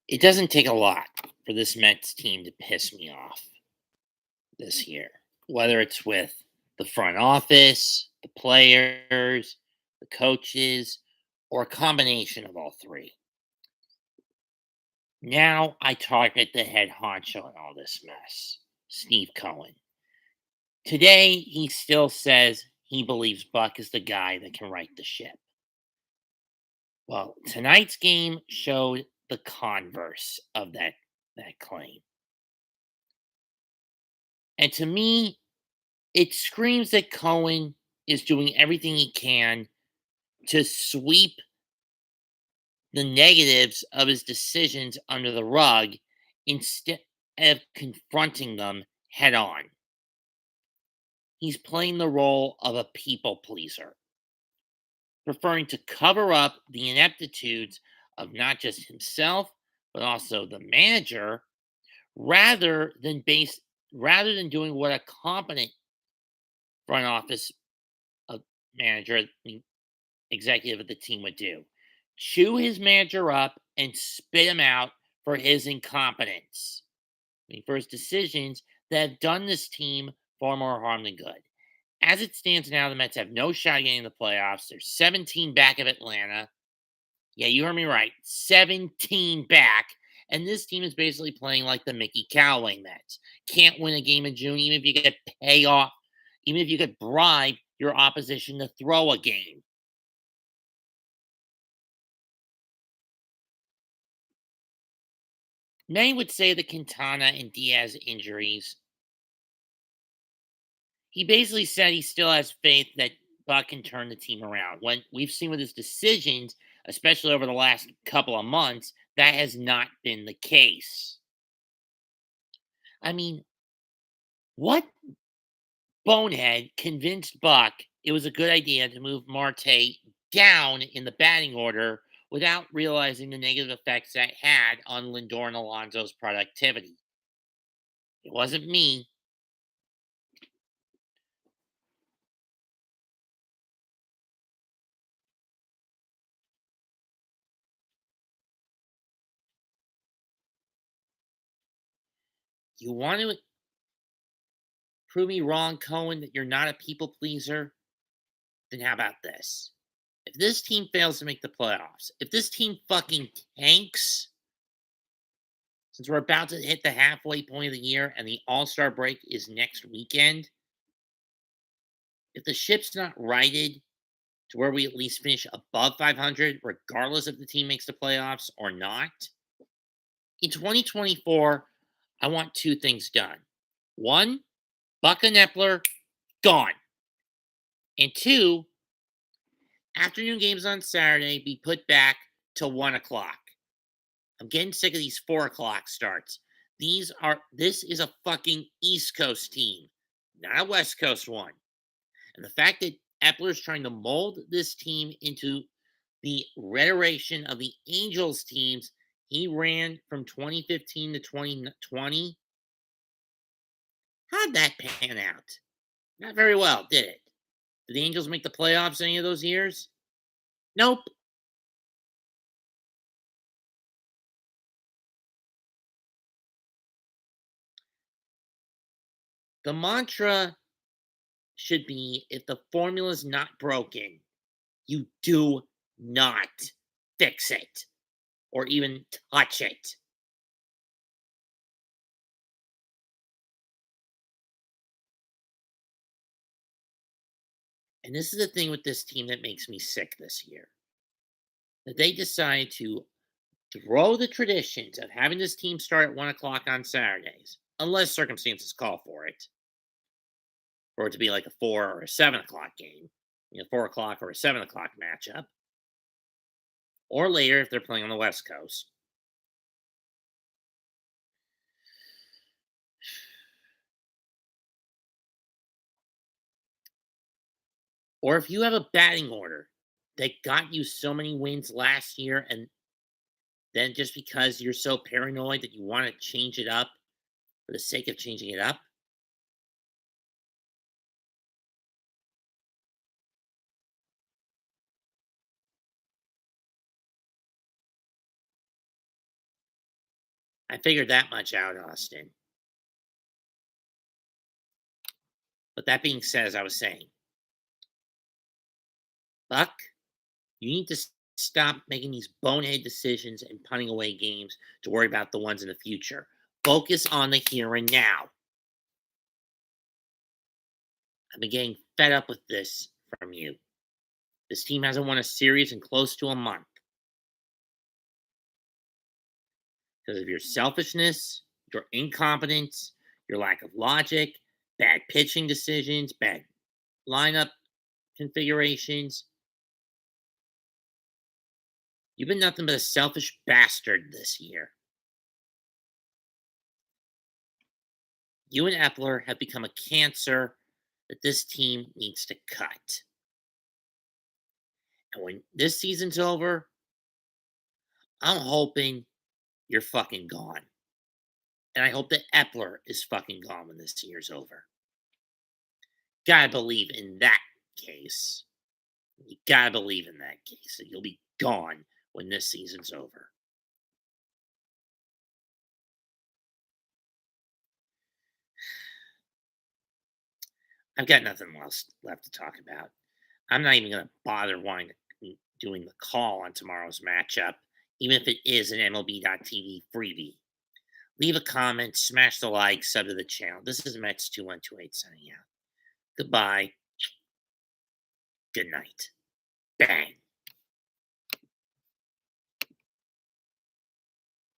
It doesn't take a lot for this Mets team to piss me off this year, whether it's with the front office, the players, the coaches, or a combination of all three. Now I target the head honcho in all this mess, Steve Cohen. Today, he still says he believes Buck is the guy that can right the ship. Well, tonight's game showed the converse of that claim. And to me, it screams that Cohen is doing everything he can to sweep the negatives of his decisions under the rug instead of confronting them head on. He's playing the role of a people pleaser, preferring to cover up the ineptitudes of not just himself, but also the manager, rather than base rather than doing what a competent front office uh, manager, executive of the team would do. Chew his manager up and spit him out for his incompetence. For his decisions that have done this team far more harm than good. As it stands now, the Mets have no shot at getting the playoffs. They're 17 back of Atlanta. Yeah, you heard me right. 17 back. And this team is basically playing like the Mickey Callaway Mets. Can't win a game in June, even if you get payoff, even if you could bribe your opposition to throw a game. Many would say the Quintana and Diaz injuries. He basically said he still has faith that Buck can turn the team around. When we've seen with his decisions, especially over the last couple of months, that has not been the case. I mean, what bonehead convinced Buck it was a good idea to move Marte down in the batting order without realizing the negative effects that had on Lindor and Alonso's productivity? It wasn't me. You want to prove me wrong, Cohen, that you're not a people pleaser? Then how about this? If this team fails to make the playoffs, if this team fucking tanks, since we're about to hit the halfway point of the year and the All Star break is next weekend, if the ship's not righted to where we at least finish above 500, regardless if the team makes the playoffs or not, in 2024, I want two things done. One, Buck and Epler gone. And two, afternoon games on Saturday be put back to 1 o'clock. I'm getting sick of these 4 o'clock starts. This is a fucking East Coast team, not a West Coast one. And the fact that Epler's trying to mold this team into the reiteration of the Angels teams he ran from 2015 to 2020, how'd that pan out? Not very well, did it? Did the Angels make the playoffs any of those years? Nope. The mantra should be if the formula's not broken, you do not fix it or even touch it. And this is the thing with this team that makes me sick this year. That they decide to throw the traditions of having this team start at 1 o'clock on Saturdays, unless circumstances call for it to be like a 4 or a 7 o'clock game, 4 o'clock or a 7 o'clock matchup, or later if they're playing on the West Coast. Or if you have a batting order that got you so many wins last year, and then just because you're so paranoid that you want to change it up for the sake of changing it up, I figured that much out, Austin. But that being said, as I was saying, Buck, you need to stop making these bonehead decisions and punting away games to worry about the ones in the future. Focus on the here and now. I've been getting fed up with this from you. This team hasn't won a series in close to a month because of your selfishness, your incompetence, your lack of logic, bad pitching decisions, bad lineup configurations. You've been nothing but a selfish bastard this year. You and Epler have become a cancer that this team needs to cut. And when this season's over, I'm hoping you're fucking gone. And I hope that Epler is fucking gone when this year's over. Gotta believe in that case. You gotta believe in that case that you'll be gone when this season's over. I've got nothing else left to talk about. I'm not even gonna bother doing the call on tomorrow's matchup, even if it is an MLB.TV freebie. Leave a comment, smash the like, sub to the channel. This is Mets2128 signing out. Goodbye. Good night. Bang.